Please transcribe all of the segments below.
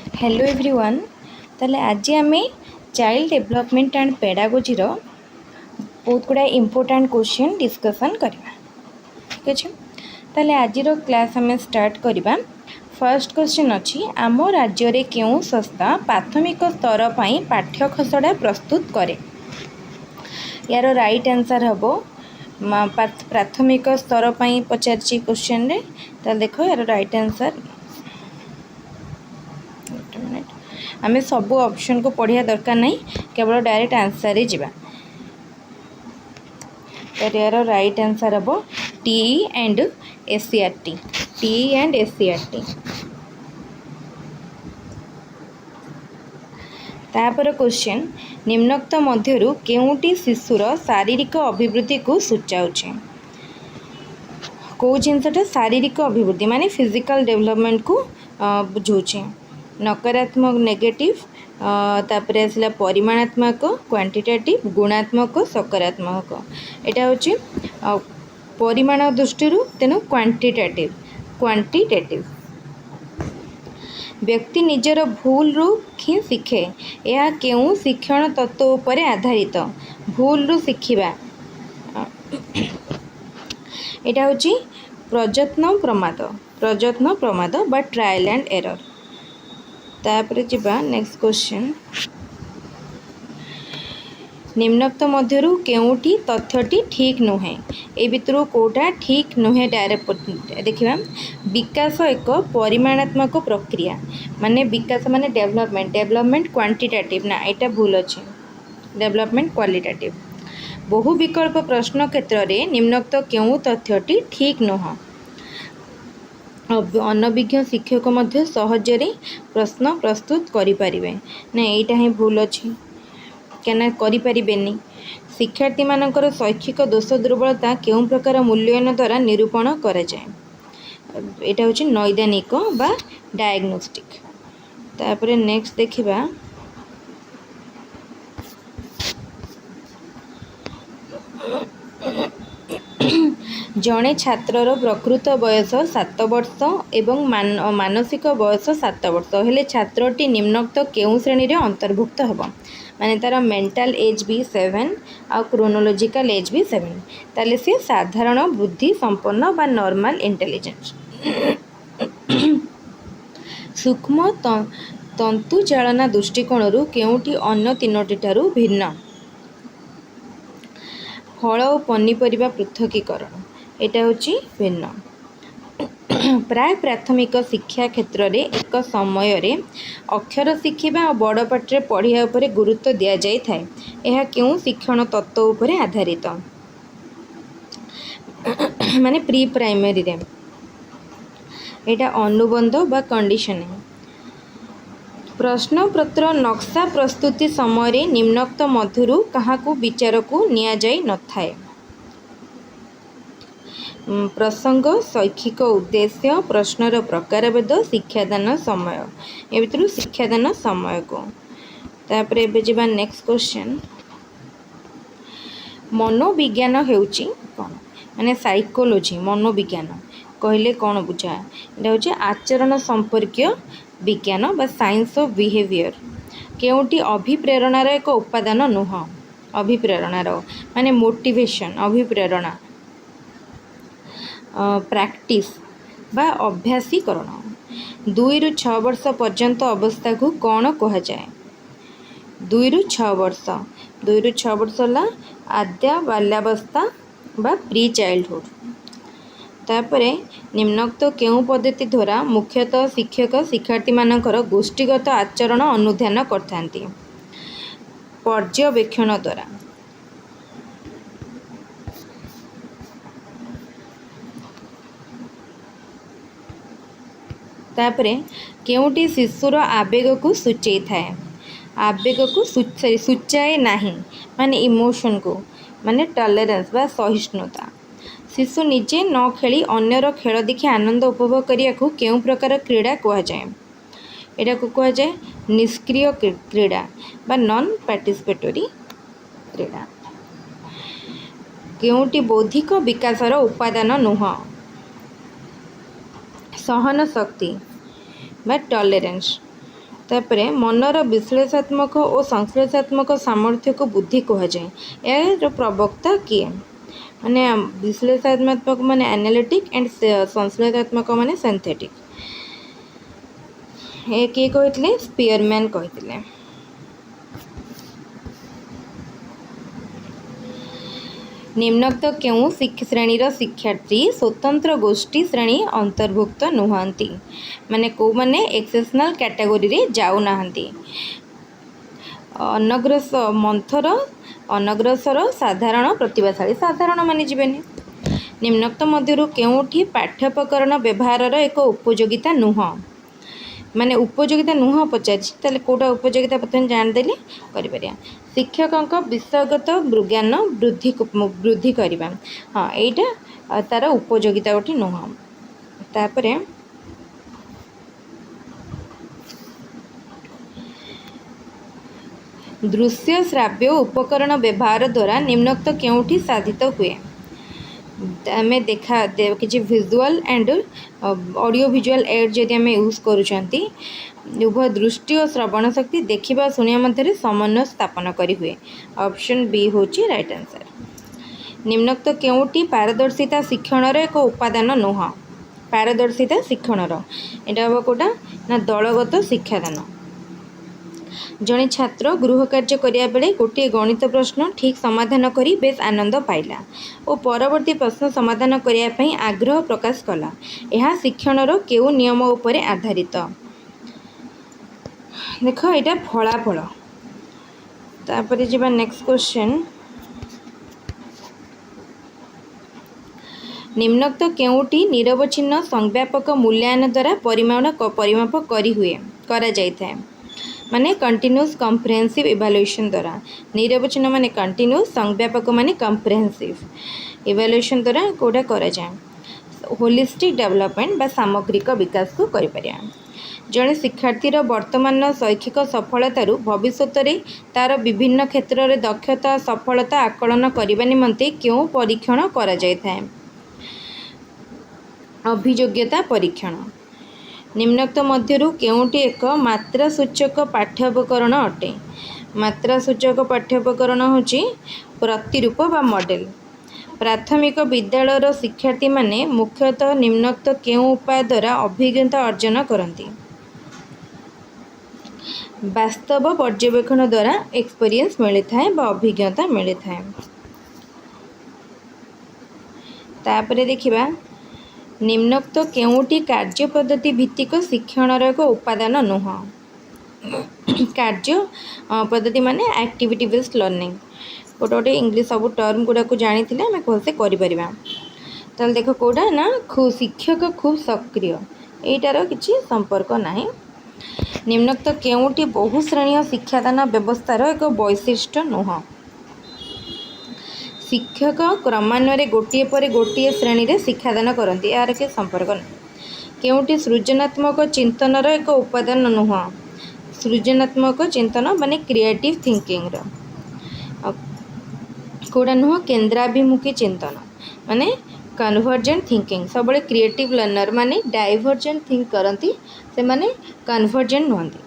Hello everyone. ताले आज आम चाइल्ड डेवलपमेंट एंड पेडागोजी बहुत गुड़ा इम्पोर्टेंट क्वेश्चन डिस्कसन करवा। ठीक अच्छे, ताले आज क्लास आम स्टार्ट करवा। फर्स्ट क्वेश्चन अच्छी, आम राज्य रे क्यों संस्था प्राथमिक स्तर पर पाठ्य खसड़ा प्रस्तुत करे। यार राइट आंसर हम प्राथमिक स्तर पर पचार क्वेश्चन रे। ताले देखो यार राइट आंसर, आम सब ऑप्शन को पढ़िया दरकार नहीं, केवल डायरेक्ट आंसर ही जावा। यार राइट आंसर हम TE and SCERT. TE and SCERT. तापर क्वेश्चन, निम्नोक्त मध्यरु केउटी शिशुर शारीरिक अभिवृद्धि को सूचाउछे। कौ जिनसटा शारीरिक अभिवृद्धि माने फिजिकल डेवलपमेंट को बुझाऊे। नकारात्मक नेगेटिव, तापर आसला परिमाणात्मक क्वांटिटेटिव, गुणात्मक सकारात्मक। एटा होची परिमाण दृष्टि तेणु क्वांटिटेटिव। व्यक्ति निजर भूल रु ही शिखे, यह केउ शिक्षण तत्व उपर आधारित। भूल रु शिखिबा एटा होची प्रयत्न प्रमाद बा ट्रायल एंड एरर। तापर जिबा नेक्स्ट क्वेश्चन, निम्नोक्त मध्यरु केउटी तथ्यटी ठीक नुहे। ए भितरु कोटा ठीक नुहे डायरेक्ट देखिबा। विकास एक परिमाणात्मक प्रक्रिया, माने विकास माने डेवलपमेंट क्वांटिटेटिव ना, एटा भूल अछि। Development qualitative. बहु विकल्प प्रश्न क्षेत्र रे निम्नोक्त केउ तथ्यटी ठीक नुह। अनभिज्ञ शिक्षक मध्य सहजरे प्रश्न प्रस्तुत करि परिबे ना, एटा ही भूल अछि, केना करि परिबेनी। शिक्षार्थी मानकर शैक्षिक दोष दुर्बलता केउ प्रकार मूल्यांकन द्वारा निरूपण करा जाए। एटा होछि नैदानिक बा डायग्नोस्टिक। तापर नेक्स्ट देखिबा, जड़े छात्रर प्रकृत बयस 7 वर्ष एवं मानसिक बयस 7 वर्ष हेले छात्रटी निम्नोक्त केउ श्रेणी रे अंतर्भुक्त हेबो। माने तार मेंटल एज भी 7 आ क्रोनोलॉजिकल एज भी 7, ताले से साधारण बुद्धि संपन्न बा नॉर्मल इंटेलिजेंस। सूक्ष्म तंतु चालना दृष्टिकोण रु केउटी अन्य तीनोटी ठारू भिन्न। फल और पनीपरिबा पृथकीकरण, एटा होची भिन्न। प्राय प्राथमिक शिक्षा क्षेत्र रे एक समय रे अक्षर शिखिबा और बड़ पाठरे पढ़िया उपरे गुरुत्व दिया जाय थाए। यह क्यों शिक्षण तत्व उपरे आधारित, माने प्री प्राइमरी रे। एटा अनुबंध बा कंडीशनिंग। प्रश्न पत्र नक्शा प्रस्तुति समय निम्नोक्त मध्यरु काहाकू विचार को निया जाय न थाए। प्रसंग, शैक्षिक उद्देश्य, प्रश्नर प्रकारभेद, शिक्षादान समय। ए भितरु शिक्षादान समय को। तापर एबे जिबा नेक्स्ट क्वेश्चन, मनोविज्ञान हेउची कोन, माने साइकोलॉजी मनोविज्ञान कहले कोन बुझा। एटा होची आचरण संपर्कीय विज्ञान बा साइंस ऑफ बिहेवियर। केउटी अभिप्रेरणार एक उपादान नुह। अभिप्रेरणार माने मोटिवेशन, अभिप्रेरणा। प्रैक्टिस बा अभ्यासीकरण। 2 रु 6 वर्ष पर्यंत अवस्था को कौन कहा जाए। 2 रु 6 वर्ष, 2 रु 6 वर्ष ला आद्या बाल्यावस्था बा प्री चाइल्डहुड। तापरे निम्नोक्त केउ पद्धति द्वारा मुख्यतः शिक्षक शिक्षार्थी मानकर गोष्ठीगत आचरण अनुध्यान करथांती। पर्यवेक्षण द्वारा। तापरे केउटी शिशुर आवेग को सूचई थाए। आवेग को सूचाए नहीं, माने इमोशन को, माने टॉलरेंस बा सहिष्णुता। शिशु निजे न खेली अन्यर खेल देखि आनंद उपभोग करिया को केउ प्रकार क्रीड़ा कहा जाए। एटा को कहा जाए निष्क्रिय क्रीड़ा बा नॉन पार्टिसिपेटरी क्रीड़ा। केउटी बौद्धिक विकासर उपादान नुह। सहन शक्ति बा टॉलरेंस। तापरे मनर विश्लेषात्मक और संश्लेषात्मक सामर्थ्य को बुद्धि कहुए। यार प्रवक्ता किए माने विश्लेषणात्मक माने एनालिटिक एंड संश्लेषणात्मक माने सिंथेटिक। ये किए कहते स्पीयरमैन कहते। निम्नोक्त क्यों श्रेणीर शिक्षार्थी स्वतंत्र गोष्ठी श्रेणी अंतर्भुक्त नुहंती माने को माने एक्सेप्शनल कैटेगोरी रे जाऊ नाहंती। अनग्रसर मंथर अनग्रसर साधारण प्रतिभाशाली साधारण माने जीवेनी। निम्नोक्त मध्यरु केउठी पाठ्योपकरण व्यवहार एक उपयोगिता नुह माने उपयोगिता नुह पचारि ताले कोटा उपयोगिता प्रथम जानदेले करिपरिया। शिक्षक विषयगत ज्ञान वृद्धि करवा हाँ यहीटा तार उपयोगिता गोटे नुह। तापरे दृश्य श्राव्य उपकरण व्यवहार द्वारा निम्नोक्त केउठी साधित हुए। आमे देखा किसी visual and audio visual add जदि आमे यूज करूछंती उभय दृष्टि और श्रवण शक्ति देखिबा सुनिया मध्य समन्वय स्थापन करी हुए। ऑप्शन बी होची राइट आंसर। निम्नोक्त केउटी पारदर्शिता शिक्षणर एक उपादान नुह। पारदर्शिता शिक्षणर एटा हम कोटा ना दलगत शिक्षादान। जड़े छात्र गृह कार्य करिया बेले गोटे गणित प्रश्न ठीक समाधान करी बेस आनंद पाइला और परवर्ती प्रश्न समाधान करिया पई आग्रह प्रकाश कला। यह शिक्षणर केउ नियम उपरे आधारित। देखो यहाँ फलाफल। तापर जी नेक्स्ट क्वेश्चन। निम्नोक्त केउटी निरवच्छिन्न संज्ञापक मूल्यांकन द्वारा परिमाप करी हुए करा जायथाय माने कंटिन्यूअस कम्प्रिहेंसिव इवैल्यूएशन द्वारा। निरवच्छिन्न माने कंटिन्यूअस संज्ञापक माने कम्प्रिहेंसिव इवैल्यूएशन द्वारा कोडा करा जाय होलिस्टिक डेवलपमेंट बा सामग्रिक विकास को करि परिया। जड़े शिक्षार्थीर वर्तमान शैक्षिक सफलतारू भविष्यत रे तार विभिन्न क्षेत्र में दक्षता सफलता आकलन करने निमंते क्यों परीक्षण करा जायथाय। अभियोग्यता परीक्षण। निम्नोक्त मध्यरु केउटी एक मात्रा सूचक पाठ्योपकरण अटे। मात्रा सूचक पाठ्योपकरण होची प्रतिरूप बा मॉडल। प्राथमिक विद्यालयर शिक्षार्थी माने मुख्यतः निम्नोक्त केउ उपाय द्वारा अभिज्ञता अर्जन करती। वास्तव पर्यवेक्षण द्वारा एक्सपीरियंस मिलता है बा अभिज्ञता मिलता है। तापरे देखिबा निम्नोक्त केउटी कार्य पद्धति भित्तिक शिक्षणर एक उपादान नुह। कार्य पद्धति माने एक्टिविटी बेस्ड लर्निंग। गोटे गोटे इंग्लिश सब टर्म गुड़ा को जानी आम भलसे कर देख कौटा ना शिक्षक खूब सक्रिय यहीटार किसी संपर्क ना। निम्नोक्त केउटी बहुश्रेणी शिक्षादान व्यवस्थार एक वैशिष्ट्य नुह। शिक्षक क्रमान्वये गोटे पर गोटे श्रेणी रे शिक्षादान करती यार के संपर्क ना। केउटी सृजनात्मक चिंतनर एक उपादान नुह। सृजनात्मक चिंतन माने क्रिएटिव थिंकिंग कौड़ा नुह केन्द्राभिमुखी चिंतन माने कन्वर्जेंट थिंकिंग। सब क्रिएटिव लर्नर माने डाइवर्जेंट थिंक करती से माने कन्वर्जेंट नुहंती।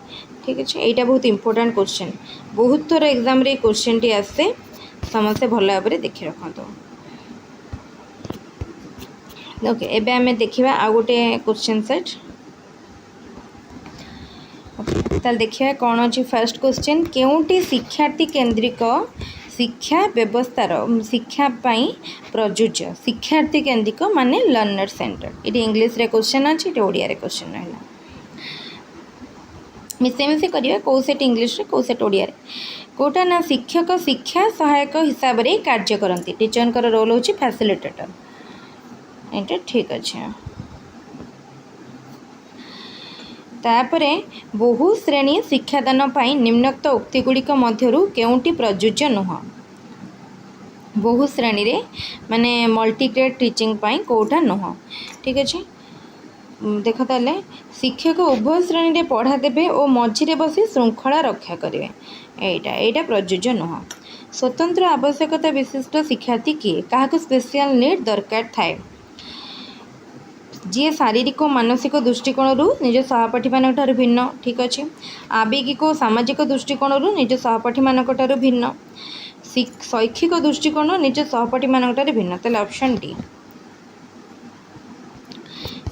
ठीक है यहाँ बहुत इंपोर्टेंट क्वेश्चन बहुत थर एग्जाम रे क्वेश्चन टी आसे समस्ते भल भाव देखी रखत। ओके एबे आमे देखिबा आ गोटे क्वेश्चन सेट। ताल देखिए कौन अच्छी फर्स्ट क्वेश्चन केउटी शिक्षार्थी केन्द्रिक शिक्षा व्यवस्थार शिक्षा प्रযোज्य शिक्षार्थी केन्द्रिक माने लर्नर सेंटर। ये इंग्लिश रे क्वेश्चन अच्छी ये ओडिया रे क्वेश्चन रहा मिसेमिसे करिया कौ सेट इंग्लिश रे कौ सेट ओडिया रे कोटा ना शिक्षक शिक्षा सहायक हिसाब से कार्य करती। टीचर का रोल होची फैसिलिटेटर। ये ठीक अच्छे। तापरे बहु श्रेणी शिक्षादान पाई निम्नोक्त उक्ति गुड़िक मध्यरु केउटी प्रযোज्य नुह। बहु श्रेणी रे माने मल्टीग्रेड टीचिंग पाई कोटा नुह। ठीक अच्छे देख ताले शिक्षक उभय श्रेणी रे पढ़ा देबे और मझिरे बसी श्रृंखला रक्षा करेंगे यहाँ प्रযোज्य नुह। स्वतंत्र आवश्यकता विशिष्ट शिक्षार्थी किए क्या स्पेशल नीड दरकार थाए जी शारीरिक और मानसिक दृष्टिकोण निज सहपाठी मान भिन्न ठीक अच्छे। आवेगिक और सामाजिक दृष्टिकोण निज सहपाठी मान भिन्न। शैक्षिक दृष्टिकोण निज सहपाठी मान भिन्न। ताहले ऑप्शन डी।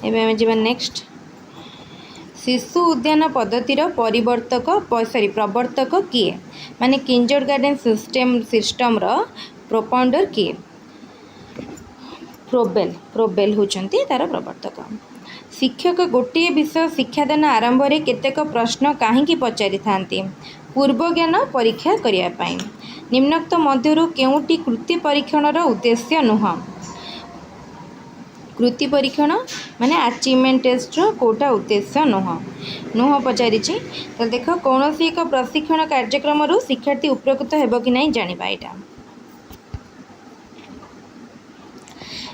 एवं नेक्स्ट शिशु उद्यान पद्धतिर परिवर्तक सॉरी प्रवर्तक किए माने किंडरगार्टन सिस्टम प्रोपाउंडर किए प्रोबेल होचंती तार प्रवर्तक। शिक्षक गोटे विषय शिक्षादान आरंभ में केतेक प्रश्न कहीं पचारि थांती पूर्व ज्ञान परीक्षा करिया पाई। निम्नोक्त मध्यरु केउटी कृति परीक्षण उद्देश्य नुह। कृति परीक्षण माने अचीवमेंट टेस्ट कोटा उद्देश्य नुह पचारि। तो देख कौन एक प्रशिक्षण कार्यक्रम शिक्षार्थी उपकृत हेब कि नहीं जानिबा। एटा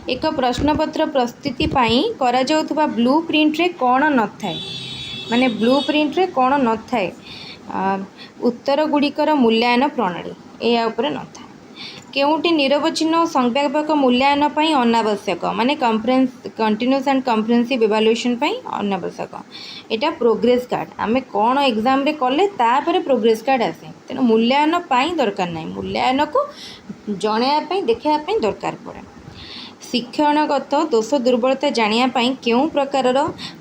एक प्रश्नपत्र प्रस्तुति पाई करा जाउथबा ब्लू प्रिंट रे कौन न थाए माने ब्लू प्रिंट रे कौन न थाए उत्तर गुड़िकर मूल्यांकन प्रणाली या ऊपर न थाए। केउटी निरवच्छिन्न और संज्ञापक मूल्यांकन पाई अनावश्यक माने कंटिन्यूअस एंड कम्प्रिहेंसिव इवैल्यूएशन पाई अनावश्यक। एटा प्रोग्रेस कार्ड आमे कौन एग्जाम रे कले तापर प्रोग्रेस कार्ड आसे तेणु मूल्यांकन पाई दरकार नहीं मूल्यांकन को जणाया पाई देखा पाई दरकार पड़े। शिक्षणगत दोष दुर्बलता जानिया क्यों प्रकार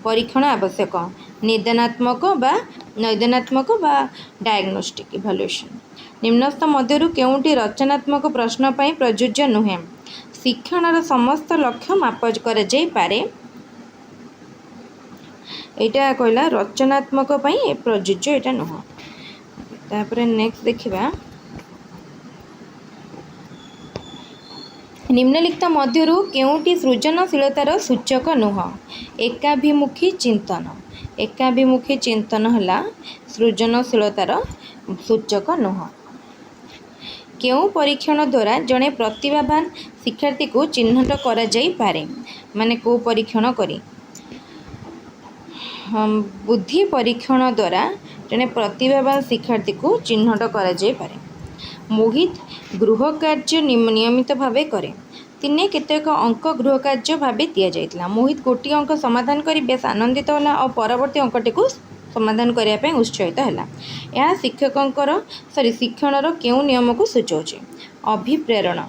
परीक्षण आवश्यक निदानात्मक बा डायग्नोस्टिक इवैल्यूएशन। निम्नस्थ मध्यरु केउंटी रचनात्मक प्रश्न पाई प्रযোज्य नुहे। शिक्षणर समस्त लक्ष्य माप कर जाई पारे एटा कहला रचनात्मक पाई प्रযোज्य एटा नुह। तापर नेक्स्ट देखिबा निम्नलिखित मध्यरु केउटी सृजनशीलतार सूचक नुह। एकाभिमुखी चिंतन हला सृजनशीलतार सूचक नुह। केउ परीक्षण द्वारा जड़े प्रतिभावान शिक्षार्थी को चिन्हट करा जाई पारे माने को परीक्षण करी बुद्धि परीक्षण द्वारा जड़े प्रतिभावान शिक्षार्थी को चिन्हट करा जाई पारे। मोहित गृह कार्य नियमित भावे करे तिने केतेक अंक गृह कार्य भावे दिया जाइतिला। मोहित गोटी अंक समाधान करी बेस आनंदित होला और परवर्ती अंकटी को समाधान करने पे उत्साहित है। यह शिक्षणर केउं नियम को सूचाऊे अभिप्रेरण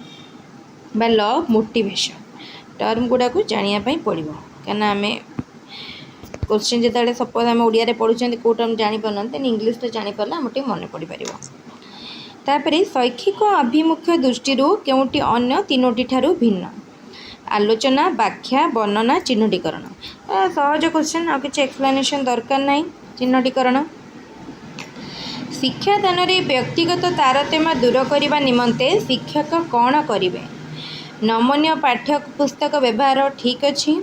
बा ल ऑफ मोटिवेशन टर्म गुड़ा को जानापी पड़ो क्या आम क्वेश्चन जो सपोज आम ओडिया पढ़ुं कौ टर्म जापार इंग्लीश जापारे आम मन पड़ पार। तापर शैक्षिक अभिमुख्य दृष्टि केउटी अन्य तीनोटी ठारू भिन्न आलोचना व्याख्या वर्णना चिन्हटीकरण। सहज क्वेश्चन आ किसी एक्सप्लेनेशन दरकार नहीं। चिन्हटीकरण शिक्षादान व्यक्तिगत तारतम्य दूर करने निमंते शिक्षक कौन करेंगे नमनीय पाठ्य पुस्तक व्यवहार ठीक अच्छी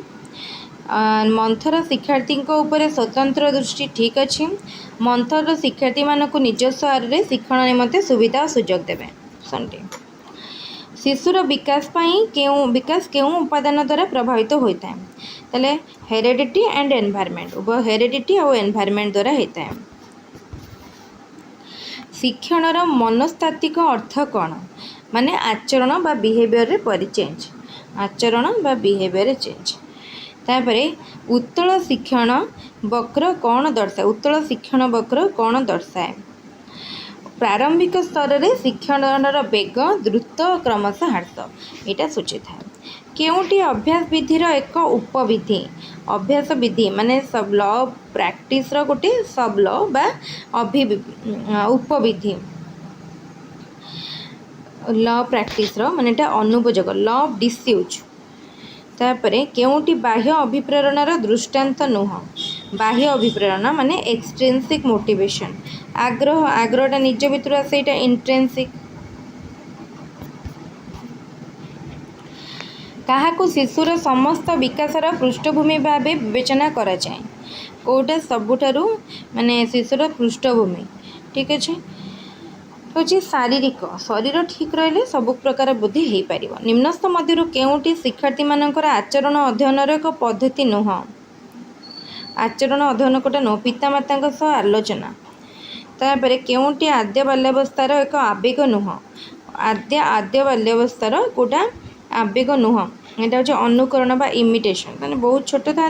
मंथर शिक्षार्थी उपर स्वतंत्र दृष्टि ठीक अच्छी मंथर शिक्षार्थी मानक निजस्व आरे शिक्षण निमंते सुविधा और सुजोग देवे। शिशुर विकास केउं उपादान द्वारा प्रभावित होता है ताले हेरिडिटी एंड एनवायरनमेंट उभय हेरिडिटी और एनवायरनमेंट द्वारा होता है। शिक्षणर मनस्तात्विक अर्थ कौन माने आचरण बा बिहेवियर रे परिचेंज आचरण बा बिहेवियर चेंज। तापरे उत्तल शिक्षण वक्र कौन दर्शाए उत्तल शिक्षण वक्र कौन दर्शाए प्रारंभिक स्तर में शिक्षणर बेग द्रुत क्रमशः ह्रास यहाँ सूचित है। केउटी अभ्यास विधिर एक उपविधि अभ्यास विधि माने सब लॉ प्रैक्टिस रो गोटे सब लॉ बा उपविधि लॉ प्रैक्टिस रो माने अनुपयोग लॉ ऑफ डिस्यूज। तापरे केउटी बाह्य अभिप्रेरणार दृष्टांत नुह बाह्य अभिप्रेरणा माने एक्सट्रिंसिक मोटिवेशन आग्रहटा निज भितर आसे एटा इंट्रिंसिक। काहाकू शिशुर समस्त विकासर पृष्ठभूमि भाव विवेचना करा जाए कोटा सबुठारु माने शिशुर पृष्ठभूमि ठीक अच्छे हूँ शारीरिक शरीर ठीक रहिले सब प्रकार बुद्धि हो पार। निम्नस्थ मध्यरु केउटी शिक्षार्थी मानकर आचरण अध्ययन एक पद्धति नुह आचरण अध्ययन कोटा नुह पितामाता सह आलोचना। तापर केउटी आद्य बाल्यावस्थार एक आवेग नुह आद्य बाल्यावस्थार कोटा आवेग नुह यहाँ हूँ अनुकरण बा इमिटेशन मैंने बहुत छोट था।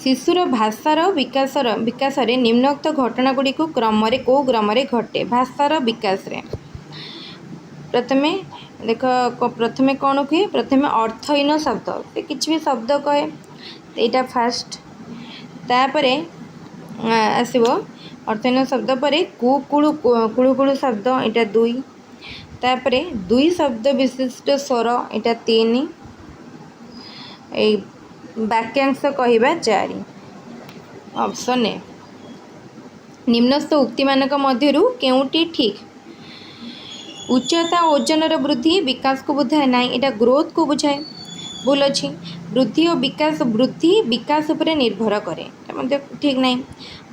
शिशुर भाषार विकास निम्नोक्त घटनागुड़ी क्रम क्रम घटे भाषार विकास रे प्रथमे देख प्रथमे कौन हुए प्रथमे अर्थहीन शब्द से किसी भी शब्द कहे यहाँ फास्ट तापरे आसब अर्थहीन शब्द पर कुकुड़ू कुड़ुकुड़ू शब्द यहाँ दुई तापरे दुई शब्द विशिष्ट स्वर यहाँ तीन वाक्यांश कहवा चारि ऑप्शन ए निम्नस्थ उक्ति मानक मध्यरु केउटी ठीक उच्चता ओजन वृद्धि विकास को बुझाए ना यहाँ ग्रोथ को बुझाए भूल अच्छी वृद्धि और विकास उपरे निर्भर करे ठीक ना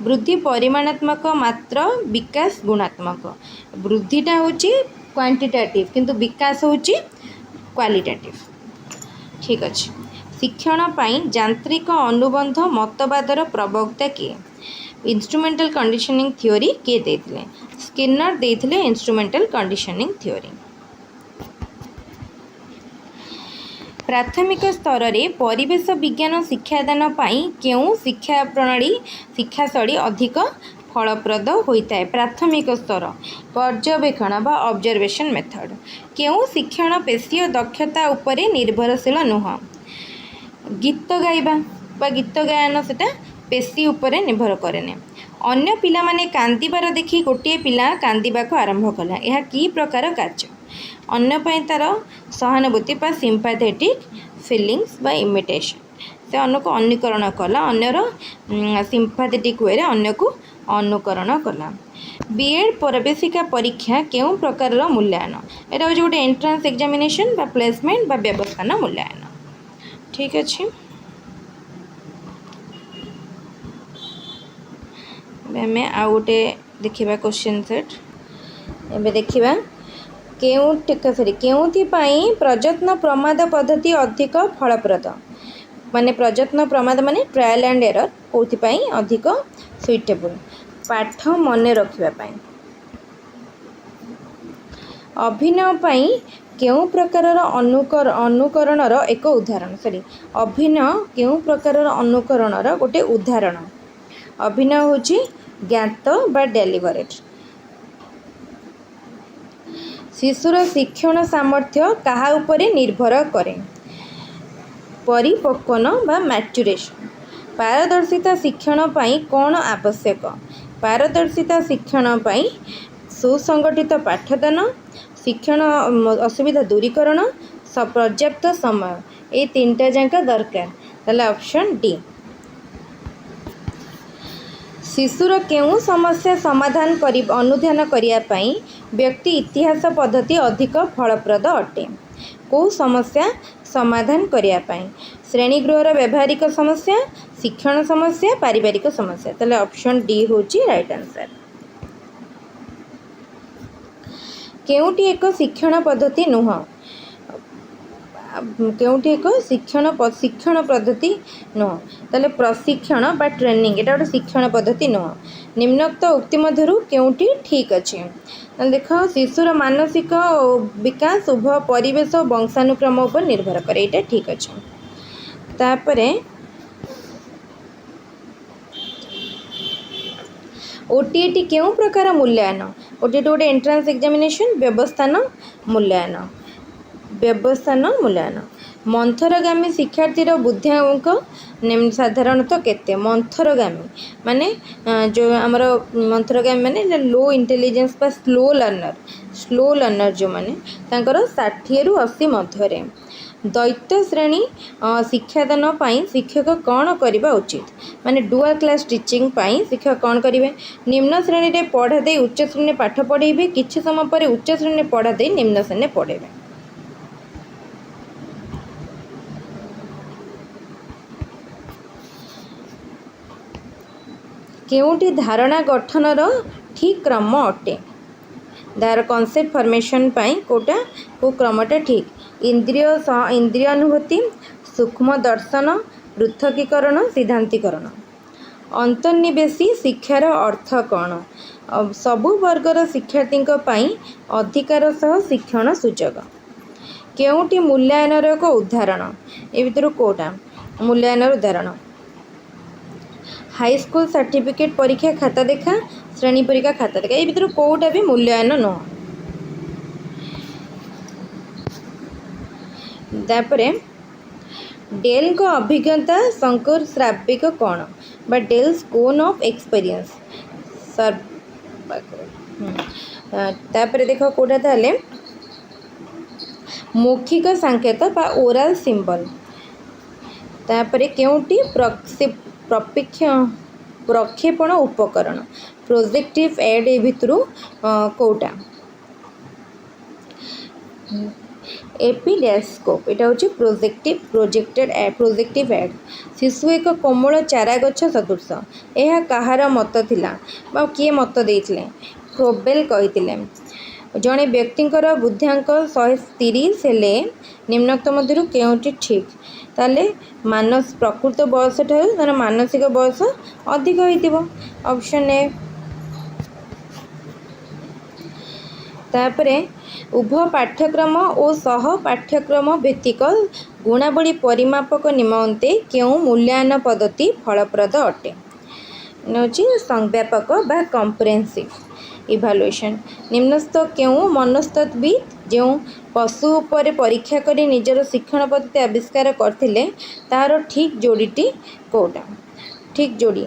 वृद्धि परिमाणात्मक मात्र विकास गुणात्मक वृद्धिटा हूँ क्वांटिटेटिव किंतु विकास हूँ क्वालिटेटिव ठीक अच्छे शिक्षण पाई यांत्रिक अनुबंध मतवादर प्रवक्ता किए इंस्ट्रूमेंटल कंडीशनिंग थ्योरी किए देथिले स्किनर देथिले इंस्ट्रूमेंटल कंडीशनिंग थ्योरी प्राथमिक स्तर रे परिवेश विज्ञान शिक्षादान पाई केउ शिक्षा प्रणाली शिक्षाशैली अधिक फलप्रद होता है प्राथमिक स्तर पर्यवेक्षण बा ऑब्जर्वेशन मेथड केउ शिक्षण पेशीय दक्षता उपरे निर्भरशील नुह गीत गाइबा बा गीत गायन सेटा पेशी उपरे निर्भर करेने अन्य पिला माने कांदिबार देखि गोटे पिला कांदिबा को आरंभ कला यह की प्रकार कार्य अन्य पय तार सहानुभूति बा सिंपैथेटिक फीलिंग्स बा इमिटेशन से अन्य को अनुकरण कला अन्यर सिंपैथेटिक वे रे अन्य को अनुकरण कला बीएड प्रवेशिका परीक्षा केउ प्रकार मूल्यांकन एटा हो गोटे एंट्रांस एग्जामिनेशन बा प्लेसमेंट बा व्यवस्थान मूल्यांकन ठीक अच्छे आम आउ गोटे देखा क्वेश्चन सेट एबे देखा केउथि प्रयत्न प्रमाद पद्धति अधिक फलप्रद माने प्रयत्न प्रमाद माने ट्रायल एंड एरर कौथिपाई अधिक सुइटेबल पाठ मन रखिबा अभिनय पाई केउ प्रकार अनुकरणर एक उदाहरण अभिनय केउ प्रकार अनुकरणर गोटे उदाहरण अभिनय होची ज्ञात बा डेलिवरेट शिशुर शिक्षण सामर्थ्य कहा उपरे निर्भर करे परिपक्वन बा मैच्युरेशन पारदर्शिता शिक्षण पाई कौन आवश्यक पारदर्शिता शिक्षण पाई सुसंगठित पाठदान शिक्षण असुविधा दूरीकरण पर्याप्त समय ये तीनटा जाक दरकार ताले ऑप्शन डी शिशुर केउ समस्या समाधान करी अनुध्यान करिया पई व्यक्ति इतिहास पद्धति अधिक फलप्रद अटे को समस्या समाधान करिया पई श्रेणीगृहर व्यावहारिक समस्या शिक्षण समस्या पारिवारिक समस्या ताले ऑप्शन डी होची राइट आंसर केउटी एक शिक्षण पद्धति नुह केउटी एक शिक्षण पद्धति नुह ताले प्रशिक्षण बा ट्रेनिंग एटा गोटे शिक्षण पद्धति नुह निम्नोक्त उक्ति मध्यरु केउटी ठीक अच्छे देख शिशुर मानसिक विकास उभय परिवेश और वंशानुक्रम उपर निर्भर करे एटा ठीक अच्छे तापरे ओटीईटी केउ प्रकार मूल्यांकन ओटीईटी गोटे एंट्रांस एग्जामिनेशन व्यवस्थान मूल्यांकन मंथरगामी शिक्षार्थीर बुद्धिअंक साधारणतः केते मंथरगामी माने जो आमर मंथरगामी माने लो इंटेलिजेंस बा स्लो लर्नर जो माने तांकर 60 रु 80 मध्यरे दैत्य श्रेणी शिक्षादान पाई शिक्षक कौन करवा उचित माने डुअल क्लास टीचिंग पाई शिक्षक कौन करेंगे निम्न श्रेणी रे पढ़ा दे उच्च श्रेणी पाठ पढ़ेबे किछि समय पर उच्च श्रेणी पढ़ा दे निम्न श्रेणी पढ़ेबे केउटी धारणा गठनर ठीक क्रम अटे दार कॉन्सेप्ट फॉर्मेशन पाई कोटा को क्रमटा ठीक इंद्रिय अनुभूति सूक्ष्म दर्शन पृथकीकरण सिद्धांतीकरण अंतर्निवेशी शिक्षार अर्थ कौन? सबु वर्गर शिक्षार्थी अधिकार सह शिक्षण सुजोग। केउटी मूल्यांकन एक उदाहरण ए भितर कोटा मूल्यांकन उदाहरण हाई स्कूल सर्टिफिकेट परीक्षा खाता देखा श्रेणी परीक्षा खाता देखा ए भितर कोटा भी मूल्यांकन नुह। तापरे डेल को अभिज्ञता संकर श्राविक कौन बा Dale's cone of experience sir तापरे देखो कोटा ताले मौखिक संकेत बा ओरल सिंबल। तापरे केउटी प्रक्षेपण उपकरण प्रोजेक्टिव एड ए भितरु कोटा एपिडेस्कोप एटा होची प्रोजेक्टिव एड। शिशु एक कोमल चारा गछ सदृश यह कहार मत थिला बा किए मत देइथिले फ्रोबेल कहिथिले जड़े व्यक्तिंकर बुद्धियांक 130 हेले निम्नोक्त मध्यरु केउटी ठीक ताले मानस प्रकृत बयस ठारू तार मानसिक बयस अधिक होइतिबो ऑप्शन ए। तापरे उभय पाठ्यक्रम और सह पाठ्यक्रम भित्तिक गुणावली परिमापक निमंते केउ मूल्यांकन पद्धति फलप्रद अटे नोची संव्यापक बा कम्प्रेहेंसिव इभालुएशन। निम्नस्थ केउ मनस्तत्विद जो पशु उपर परीक्षा करी निजर शिक्षण पद्धति आविष्कार करथिले तार ठीक जोड़ीटी कोटा ठीक जोड़ी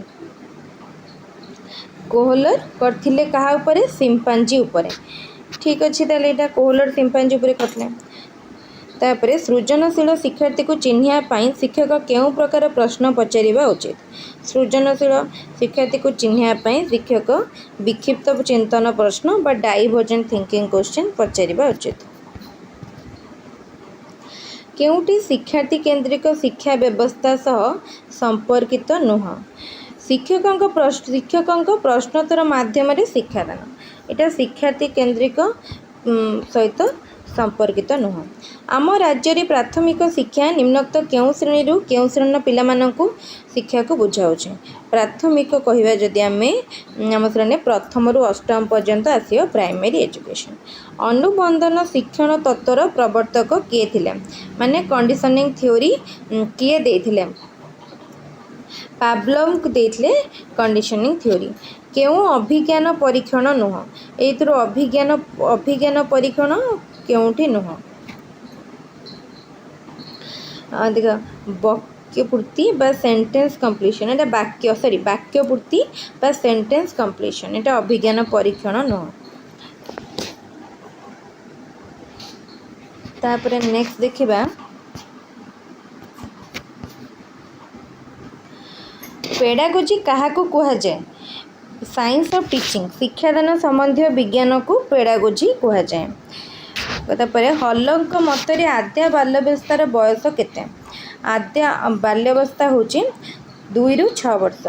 कोहलर करथिले कहा उपरे सिम्पांजी उपरे ठीक अच्छे ताले एटा कोहलर सिम्पांजी उपरे करथिले। तापरे सृजनशील शिक्षार्थी को चिन्हिया पाई शिक्षक केउ प्रकार प्रश्न पचारिबा उचित। सृजनशील शिक्षार्थी को चिन्हिया पाई शिक्षक विक्षिप्त चिंतन प्रश्न बा डाइवर्जेंट थिंकिंग क्वेश्चन पचारिबा उचित। केउटी शिक्षार्थी केंद्रिक शिक्षा व्यवस्था सह संपर्कित नुह। शिक्षकों प्रश्नोत्तर माध्यम शिक्षादान एटा शिक्षार्थी केंद्रिक सहित संपर्कित नुह। आम राज्य रे प्राथमिक शिक्षा निम्नोक्त केउ श्रेणी रु केउ श्रेणी पिला मानकु शिक्षा को बुझाउछे। प्राथमिक कहिबा जदि आमे आम श्रेणी प्रथम रु अष्टम पर्यंत आसियो प्राइमरी एजुकेशन। अनुबंधन शिक्षण तत्वर प्रवर्तक किए थिले माने कंडीशनिंग थ्योरी किए देथिले पावलोव को देथिले कंडीशनिंग थ्योरी। केउ अभिज्ञान परीक्षण नुह एथरो अभिज्ञान परीक्षण केउठी नुह। देख वाक्यपूर्ति बा सेंटेंस कंप्लीशन एटा वाक्यपूर्ति बा सेंटेंस कंप्लीशन एटा अभिज्ञान परीक्षण नुह। तापरे नेक्स्ट देखिबा पेडागोजी काहाकू कुहा जाए साइंस ऑफ टीचिंग शिक्षादान संबंधी विज्ञान को पेडागोजी कुहा जाए। तापर हॉलक मतरे आद्या बाल्यावस्थार बयस केते आद्या बाल्यावस्था होची 2 रु 6 वर्ष।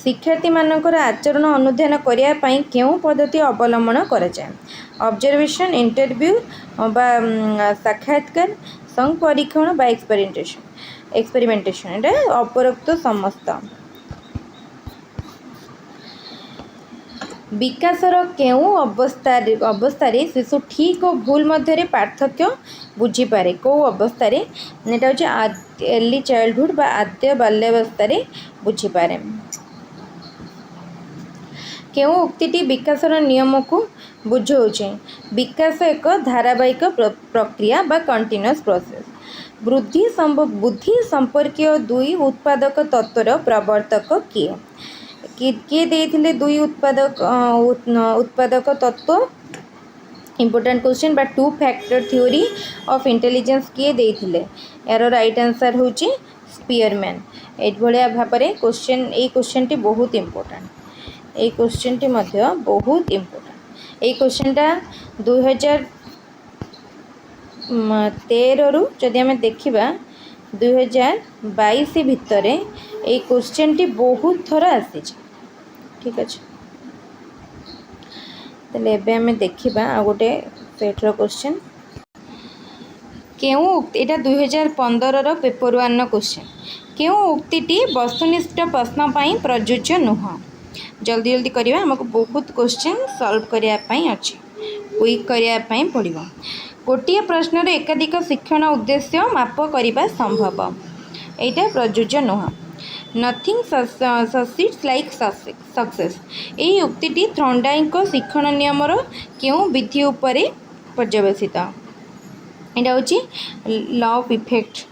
शिक्षार्थी मानकर आचरण अनुध्यान करिया पई केउ पद्धति अवलंबन करा जाए ऑब्जर्वेशन इंटरव्यू बा साक्षात्कार संग परीक्षण बा एक्सपेरिमेंटेशन एटा अपरोक्त समस्त। विकासर केउ अवस्था शिशु ठीक और भूल मध्य पार्थक्य बुझीपे कौ अवस्था एटा होची अर्ली चाइल्डहुड बा आद्य बाल्यावस्था बुझीपे। केउ उक्तिटी विकासर नियम को बुझाउछे विकास एक धारावाहिक प्रक्रिया बा कंटिन्यूअस प्रोसेस। बुद्धि संपर्कीय 2 उत्पादक तत्वर प्रवर्तक किए देथिले 2 उत्पादक तत्व इंपोर्टेंट क्वेश्चन बा 2 फैक्टर थ्योरी ऑफ इंटेलिजेंस किए देथिले यार राइट आंसर होची स्पीयरमैन। ए भलिया भाबरे क्वेश्चन ए क्वेश्चन टी बहुत इंपोर्टेंट ए क्वेश्चन टी मध्य बहुत इंपोर्टेंट। ए क्वेश्चन टा 2013 रु जदि आमे देखिबा 2022 भितर ए क्वेश्चन टी बहुत थर आसी ठीक अच्छे। तेल एबे आमे देखिबा आ गोटे सेटर क्वेश्चन केउं उक्ति एटा 2015 पेपर 1 क्वेश्चन केउं उक्तिटी वस्तुनिष्ठ प्रश्न पाई प्रযোज्य नुह जल्दी जल्दी करिया हमको बहुत क्वेश्चन सॉल्व करिया पाई अछि क्विक करिया पाई पड़िबो गोटिए प्रश्न रे एकाधिक शिक्षण उद्देश्य माप करिबा संभव एटा प्रযোज्य नुह नथिंग सक्सीड्स लाइक सक्सेस एही उक्तिटी थर्नडाइक शिक्षण नियमर केउं विधि उपरे पर्यवेसित एटा होची लॉ ऑफ इफेक्ट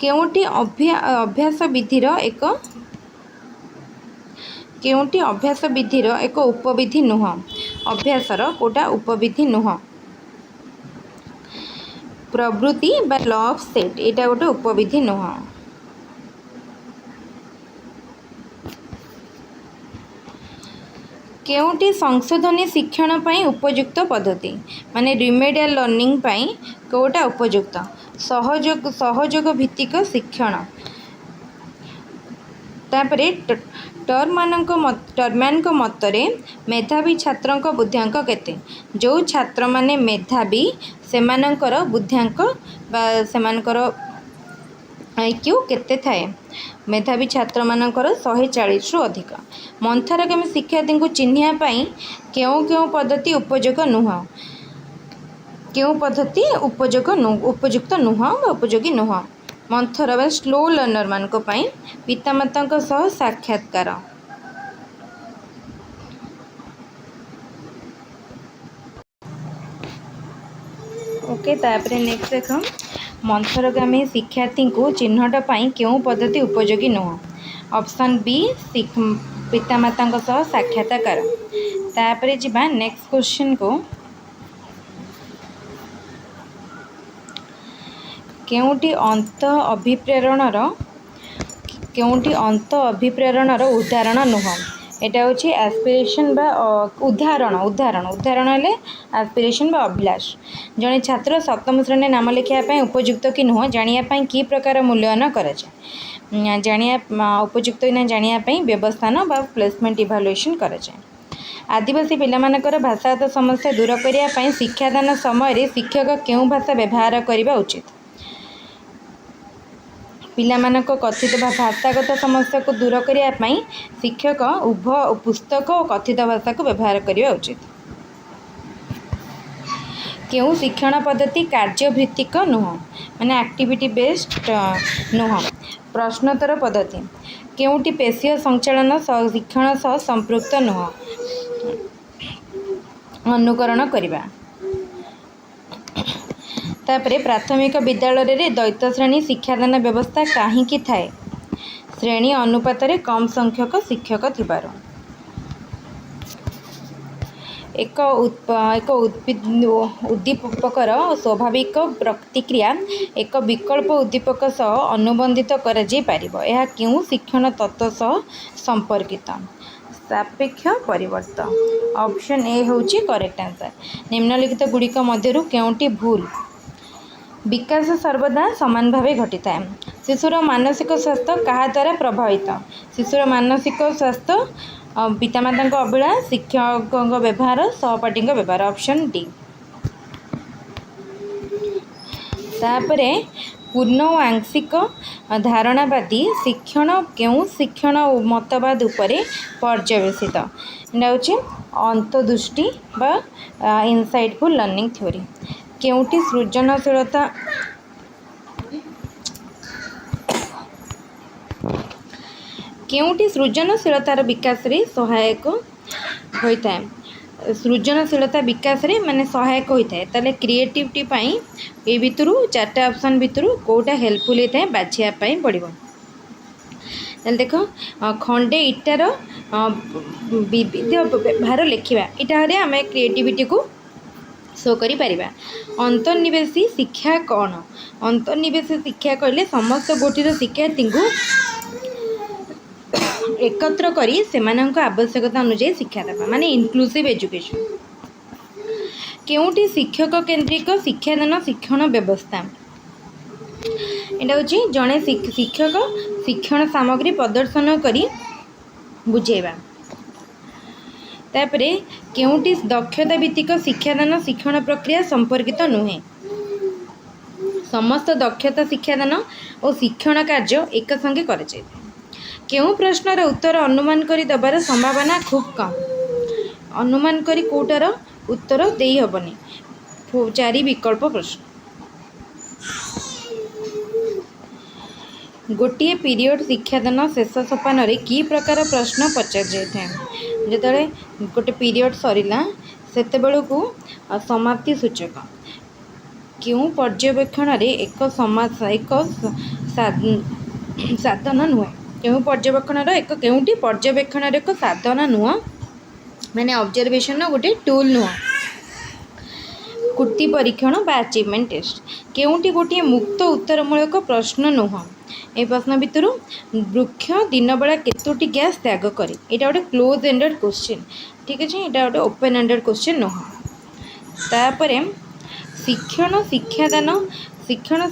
केउंटी अभ्यास विधिर एक केउंटी अभ्यास विधिर एक उपविधि नुह अभ्यासर कोटा उपविधि नुह प्रवृत्ति बा लॉ ऑफ सेट एटा गोटे उपविधि नुह केउंटी संशोधनी शिक्षण पाई उपयुक्त पद्धति माने रिमेडियल लर्निंग पाई कोटा उपयुक्त सहयोग भित्तिक शिक्षण तापरे टर्मान मतरे मेधावी छात्रंक बुद्ध्यांक केते जो छात्र माने मेधावी सेमानंकर बुद्ध्यांक बा सेमानकर आईक्यू केते थाए मेधावी छात्र मानकर 140 रु अधिक मंथर केम शिक्षार्थी को चिन्हिया पाई केउं केउं पद्धति उपयोग नुह केउं पद्धति उपयुक्त नुह उपयोगी नुह मंथर बा स्लो लर्नर मान को पाई पितामाता सह साक्षात्कार ओके तापरे नेक्स्ट देखो मंथरगामी शिक्षार्थी को चिन्हट पाई केउं पद्धति उपयोगी नुह ऑप्शन बी पितामाता सह साक्षात्कार तापरे जिबा नेक्स्ट क्वेश्चन को केउंटी अंत अभिप्रेरणर उदाहरण नुह एटा होची एस्पिरेशन बा उदाहरण हेले एस्पिरेशन बा अभिलाष जने छात्र सप्तम श्रेणी नाम लिखा उपयुक्त कि नुह जानिया कि प्रकार मूल्यांकन कराए जानिया उपयुक्त ना जानिया व्यवस्थान बा प्लेसमेंट इभालुएशन कराए आदिवासी पिलामानकर भाषागत समस्या दूर करने शिक्षादान समय शिक्षक केउं भाषा व्यवहार करने उचित पिलामानक कथित भाषागत समस्या को दूर करने शिक्षक उभय पुस्तक और कथित भाषा को व्यवहार करने उचित केउं शिक्षण पद्धति कार्यभित्तिक नुह माने एक्टिविटी बेस्ड नुह प्रश्नोत्तर पद्धति केउंटी पेशीय संचालन शिक्षण सह संपृक्त नुह अनुकरण करिबा तापरे प्राथमिक विद्यालय रे द्वैत श्रेणी शिक्षादान व्यवस्था काहींकी थाए श्रेणी अनुपात रे कम संख्यक शिक्षक थिबारो एक उद्दीपकर स्वाभाविक प्रतिक्रिया एक विकल्प उद्दीपक सह अनुबंधित करा जाय पारिबो एहा केउ शिक्षण तत्व सह संपर्कित सापेक्ष परिवर्तन ऑप्शन ए होची करेक्ट आंसर निम्नलिखित गुड़िक मध्यरु केउंटी भूल विकास सर्वदा समान भाव घटी था शिशुर मानसिक स्वास्थ्य क्या द्वारा प्रभावित शिशुर मानसिक स्वास्थ्य पितामाता अवहेला शिक्षक व्यवहार सहपाठी व्यवहार ऑप्शन डी तापरे पूर्ण और आंशिक धारणावादी शिक्षण केउं शिक्षण मतवाद उपरे पर्यवेसित होछि अंतर्दृष्टि बा इनसाइटफुल लर्निंग थ्योरी केउंटी सृजनशीलता केउंटी सृजनशीलतार विकास रे सहायक होता है सृजनशीलता विकास रे माने सहायक होता है ताले क्रिएटिविटी पाई ए भितरु चारटा ऑप्शन भितरु कोटा हेल्पफुल होता है बाछिया पाई पड़िबो ताले देखो खंडे इटार विविध व्यवहार लिखिबा इटा रे हमें क्रिएटिविटी को शो करि परिबा अंतर्निवेशी शिक्षा कौन अंतर्निवेशी शिक्षा कहले समस्त गोटीर शिक्षार्थी को एकत्र करी सेमानंक आवश्यकता अनुसार शिक्षा देवा माने इनक्लूसिव एजुकेशन केउंटी शिक्षक केंद्रिक शिक्षादान शिक्षण व्यवस्था एटा होची जणे शिक्षक शिक्षण सामग्री प्रदर्शन करी बुझेबा तापरे केउंटी दक्षता भित्तिक शिक्षादान शिक्षण प्रक्रिया संपर्कित नुहे समस्त दक्षता शिक्षादान और शिक्षण कार्य एक संगे कर केउं प्रश्नर उत्तर अनुमान करी दबार संभावना खूब कम अनुमान करी कोटार उत्तर देई हबनी 4 विकल्प प्रश्न गोटे पीरियड शिक्षादान शेष सोपान की प्रकार प्रश्न पचार जाए जो गोटे पीरियड सरला सेते बेलू समाप्ति सूचक क्यों पर्यवेक्षण एक साधन नुहे क्यों पर्यवेक्षण एक क्योंटी पर्यवेक्षण एक साधन नुह माने ऑब्जर्वेशन गोटे टूल नुह कृति परीक्षण बा अचीवमेंट टेस्ट क्योंटी गोटे मुक्त उत्तरमूलक प्रश्न नुह ए प्रश्न भितर वृक्ष दिन बेला केतोटी गैस त्याग करे यहाँ गोटे क्लोज एंडेड क्वेश्चन ठीक अच्छे यहाँ गोटे ओपन एंडेड क्वेश्चन नुह तापर शिक्षण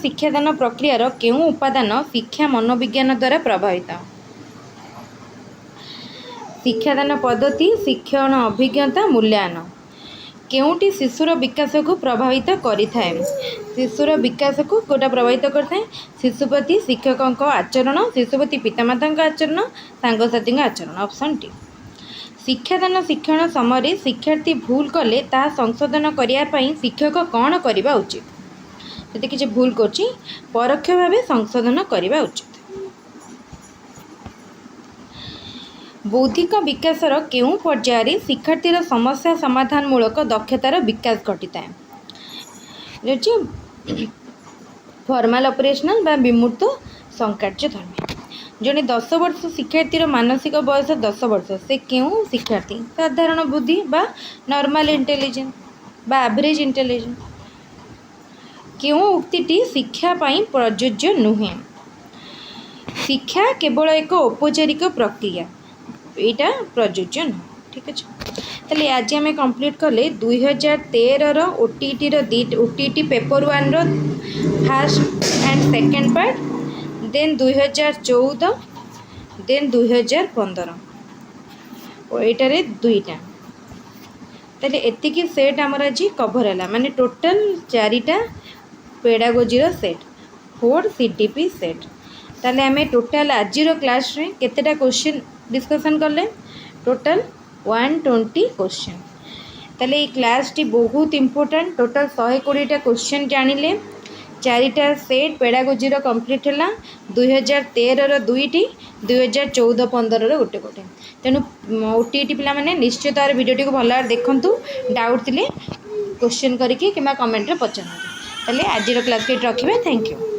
शिक्षादान प्रक्रियार केउं उपादान शिक्षा मनोविज्ञान द्वारा प्रभावित शिक्षादान पद्धति शिक्षण अभिज्ञता मूल्यांकन केउंटी शिशुर विकास को प्रभावित करिथाए शिशुर विकास को कोटा प्रभावित करथाए शिशुपति शिक्षकों आचरण शिशुपति पितामाता आचरण सांगसाथी आचरण ऑप्शन डी शिक्षादान शिक्षण समय शिक्षार्थी भूल कले ता संशोधन करने शिक्षक कौन करवा उचित यदि किसी भूल कर परोक्ष भाव संशोधन करवा उचित बौद्धिक विकासर केउं पर्यायर शिक्षार्थीर समस्या समाधान मूलक दक्षतार विकास घटिताए फॉर्मल ऑपरेशनल बा विमूर्त संकार्य धर्मी जड़े 10 वर्ष शिक्षार्थीर मानसिक बयस 10 वर्ष से क्यों शिक्षार्थी साधारण बुद्धि बा नॉर्मल इंटेलिजेंस बा एवरेज इंटेलिजेंस क्यों उक्तिटी शिक्षा पाई प्रयोज्य नुहे शिक्षा केवल एक औपचारिक प्रक्रिया यहाँ प्रयोज्य नुह ठीक अच्छे ताले आज आम कंप्लीट कले 2013 OTET paper 1 first and second part then 2014 then 2015 और एटारे दुईटा ताले एतिकी सेट आमर आज कभर है माने टोटल 4टा पेडागोजीर सेट 4 सीटीपी सेट ताले आमे टोटल आजिर क्लास रे केतेटा क्वेश्चन डिस्कशन करले टोटल 120 क्वेश्चन ताले ये क्लास टी बहुत इंपोर्टेंट टोटल 120टा क्वेश्चन जानिले 4टा सेट पेडागोजीर कंप्लीट है 2013 दुईटी 2014-15 गोटे गोटे तेणु ओटीटी पिला माने निश्चित तार वीडियो को भल देखूँ डाउट थिले क्वेश्चन करके कि कमेंट रे पचारते ताले आज क्लास के रखिए थैंक यू।